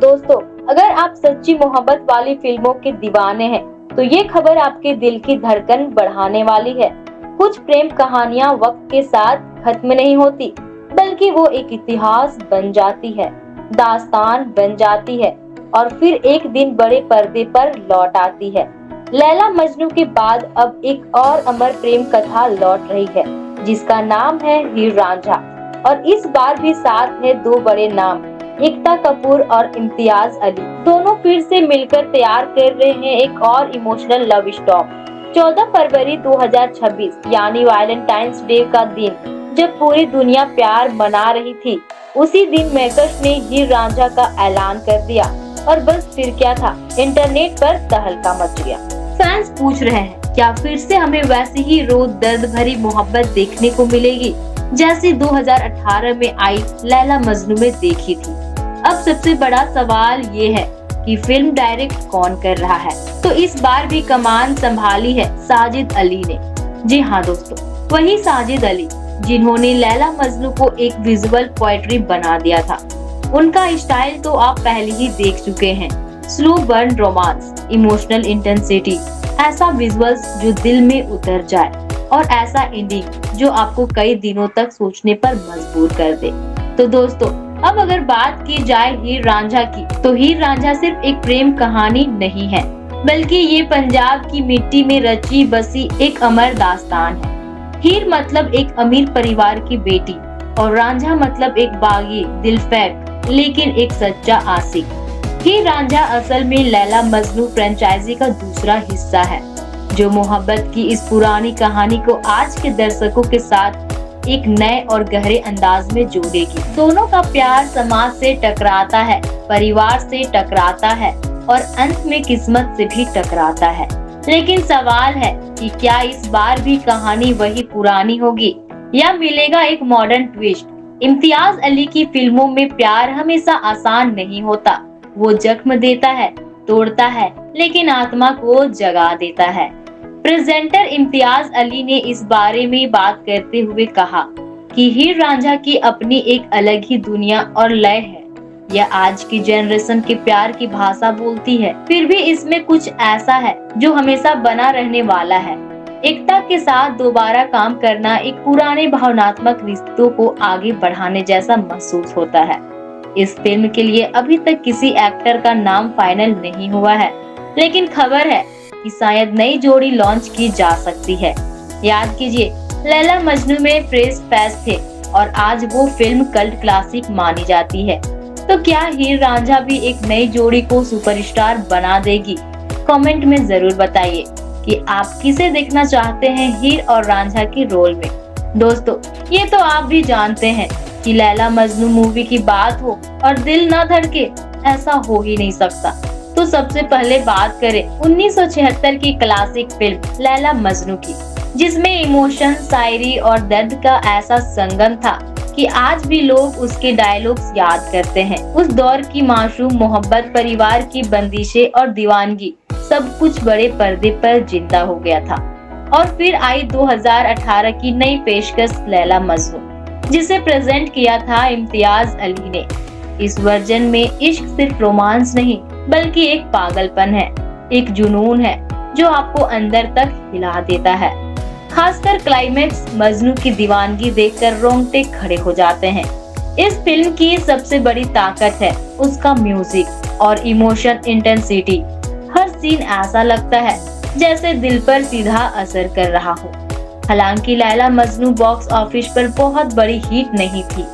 दोस्तों, अगर आप सच्ची मोहब्बत वाली फिल्मों के दीवाने हैं, तो ये खबर आपके दिल की धड़कन बढ़ाने वाली है। कुछ प्रेम कहानियां वक्त के साथ खत्म नहीं होती, बल्कि वो एक इतिहास बन जाती है, दास्तान बन जाती है और फिर एक दिन बड़े पर्दे पर लौट आती है। लैला मजनू के बाद अब एक और अमर प्रेम कथा लौट रही है, जिसका नाम है हीर रांझा। और इस बार भी साथ है दो बड़े नाम, एकता कपूर और इम्तियाज अली। दोनों फिर से मिलकर तैयार कर रहे हैं एक और इमोशनल लव स्टोरी। 14 फरवरी 2026 यानी वैलेंटाइंस डे का दिन, जब पूरी दुनिया प्यार मना रही थी, उसी दिन मेकर्स ने हीर रांझा का ऐलान कर दिया। और बस फिर क्या था, इंटरनेट पर तहलका मच गया। फैंस पूछ रहे हैं, क्या फिर से हमें वैसी ही रोज दर्द भरी मोहब्बत देखने को मिलेगी, जैसी 2018 में आई लैला मजनू में देखी थी। अब सबसे बड़ा सवाल ये है कि फिल्म डायरेक्ट कौन कर रहा है। तो इस बार भी कमान संभाली है साजिद अली ने। जी हाँ दोस्तों, वही साजिद अली जिन्होंने लैला मजनू को एक विजुअल पोएट्री बना दिया था। उनका स्टाइल तो आप पहले ही देख चुके हैं, slow burn romance, emotional intensity, ऐसा विजुअल्स जो दिल में उतर जाए और ऐसा एंडिंग जो आपको कई दिनों तक सोचने पर मजबूर कर दे। तो दोस्तों, अब अगर बात की जाए हीर रांझा की, तो हीर रांझा सिर्फ एक प्रेम कहानी नहीं है, बल्कि ये पंजाब की मिट्टी में रची बसी एक अमर दास्तान है। हीर मतलब एक अमीर परिवार की बेटी और रांझा मतलब एक बागी, दिलफेक लेकिन एक सच्चा आशिक। हीर रांझा असल में लैला मजनू फ्रेंचाइजी का दूसरा हिस्सा है, जो मोहब्बत की इस पुरानी कहानी को आज के दर्शकों के साथ एक नए और गहरे अंदाज में जोड़ेगी। दोनों का प्यार समाज से टकराता है, परिवार से टकराता है और अंत में किस्मत से भी टकराता है। लेकिन सवाल है कि क्या इस बार भी कहानी वही पुरानी होगी या मिलेगा एक मॉडर्न ट्विस्ट। इम्तियाज अली की फिल्मों में प्यार हमेशा आसान नहीं होता। वो जख्म देता है, तोड़ता है, लेकिन आत्मा को जगा देता है। प्रेजेंटर इम्तियाज अली ने इस बारे में बात करते हुए कहा कि हीर रांझा की अपनी एक अलग ही दुनिया और लय है। यह आज की जनरेशन के प्यार की भाषा बोलती है, फिर भी इसमें कुछ ऐसा है जो हमेशा बना रहने वाला है। एकता के साथ दोबारा काम करना एक पुराने भावनात्मक रिश्तों को आगे बढ़ाने जैसा महसूस होता है। इस फिल्म के लिए अभी तक किसी एक्टर का नाम फाइनल नहीं हुआ है, लेकिन खबर है कि शायद नई जोड़ी लॉन्च की जा सकती है। याद कीजिए, लैला मजनू में फ्रेश फेस थे और आज वो फिल्म कल्ट क्लासिक मानी जाती है। तो क्या हीर रांझा भी एक नई जोड़ी को सुपरस्टार बना देगी? कमेंट में जरूर बताइए कि आप किसे देखना चाहते हैं हीर और रांझा की रोल में। दोस्तों, ये तो आप भी जानते हैं कि लैला मजनू मूवी की बात हो और दिल ना धड़के, ऐसा हो ही नहीं सकता। तो सबसे पहले बात करें 1976 की क्लासिक फिल्म लैला मजनू की, जिसमें इमोशन, शायरी और दर्द का ऐसा संगम था कि आज भी लोग उसके डायलॉग्स याद करते हैं। उस दौर की मासूम मोहब्बत, परिवार की बंदिशें और दीवानगी, सब कुछ बड़े पर्दे पर जिंदा हो गया था। और फिर आई 2018 की नई पेशकश लैला मजनू, जिसे प्रेजेंट किया था इम्तियाज अली ने। इस वर्जन में इश्क सिर्फ रोमांस नहीं, बल्कि एक पागलपन है, एक जुनून है जो आपको अंदर तक हिला देता है। खासकर क्लाइमेक्स, मजनू की दीवानगी देखकर रोंगटे खड़े हो जाते हैं। इस फिल्म की सबसे बड़ी ताकत है उसका म्यूजिक और इमोशन इंटेंसिटी। हर सीन ऐसा लगता है जैसे दिल पर सीधा असर कर रहा हो। हालांकि लैला मजनू बॉक्स ऑफिस पर बहुत बड़ी हिट नहीं थी,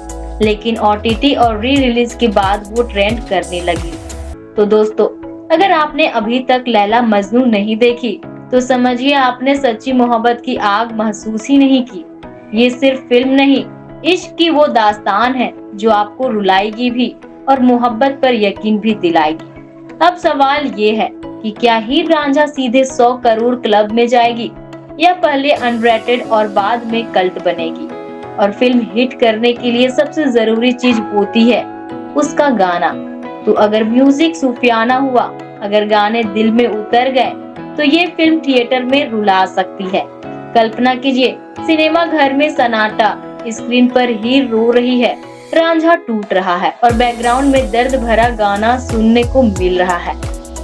लेकिन OTT और री रिलीज के बाद वो ट्रेंड करने लगी। तो दोस्तों, अगर आपने अभी तक लैला मजनू नहीं देखी, तो समझिए आपने सच्ची मोहब्बत की आग महसूस ही नहीं की। ये सिर्फ फिल्म नहीं, इश्क की वो दास्तान है जो आपको रुलाएगी भी और मोहब्बत पर यकीन भी दिलाएगी। अब सवाल ये है कि क्या हीर रांझा सीधे 100 करोड़ क्लब में जाएगी या पहले अनरेटेड और बाद में कल्ट बनेगी। और फिल्म हिट करने के लिए सबसे जरूरी चीज होती है उसका गाना। तो अगर म्यूजिक सूफियाना हुआ, अगर गाने दिल में उतर गए, तो ये फिल्म थिएटर में रुला सकती है। कल्पना कीजिए, सिनेमा घर में सन्नाटा, स्क्रीन पर हीर रो रही है रांझा टूट रहा है और बैकग्राउंड में दर्द भरा गाना सुनने को मिल रहा है।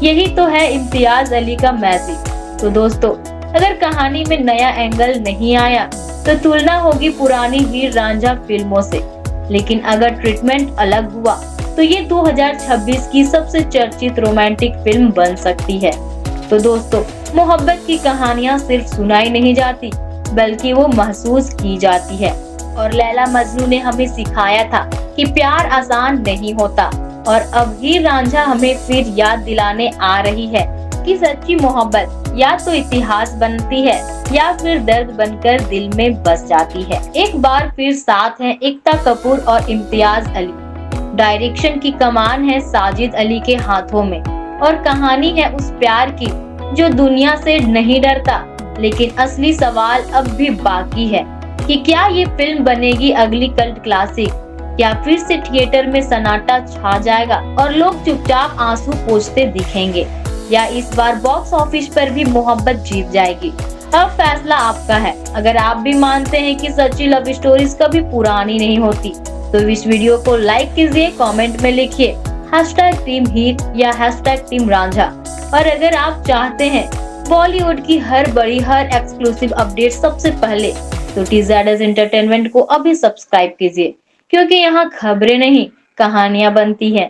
यही तो है इम्तियाज अली का मैजिक। तो दोस्तों, अगर कहानी में नया एंगल नहीं आया तो तुलना होगी पुरानी वीर रांझा फिल्मों से, लेकिन अगर ट्रीटमेंट अलग हुआ तो ये 2026 की सबसे चर्चित रोमांटिक फिल्म बन सकती है। तो दोस्तों, मोहब्बत की कहानियां सिर्फ सुनाई नहीं जाती बल्कि वो महसूस की जाती है। और लैला मजनू ने हमें सिखाया था कि प्यार आसान नहीं होता, और अब हीर रांझा हमें फिर याद दिलाने आ रही है कि सच्ची मोहब्बत या तो इतिहास बनती है या फिर दर्द बनकर दिल में बस जाती है। एक बार फिर साथ हैं एकता कपूर और इम्तियाज अली। डायरेक्शन की कमान है साजिद अली के हाथों में और कहानी है उस प्यार की जो दुनिया से नहीं डरता। लेकिन असली सवाल अब भी बाकी है कि क्या ये फिल्म बनेगी अगली कल्ट क्लासिक, या फिर से थिएटर में सन्नाटा छा जाएगा और लोग चुपचाप आंसू पोंछते दिखेंगे, या इस बार बॉक्स ऑफिस पर भी मोहब्बत जीत जाएगी। अब फैसला आपका है। अगर आप भी मानते हैं कि सच्ची लव स्टोरीज कभी पुरानी नहीं होती तो इस वीडियो को लाइक कीजिए, कमेंट में लिखिए #टीम हीर या #टीम रांझा। और अगर आप चाहते हैं बॉलीवुड की हर बड़ी हर एक्सक्लूसिव अपडेट सबसे पहले, तो TZS एंटरटेनमेंट को अभी सब्सक्राइब कीजिए, क्योंकि यहाँ खबरें नहीं कहानियां बनती है।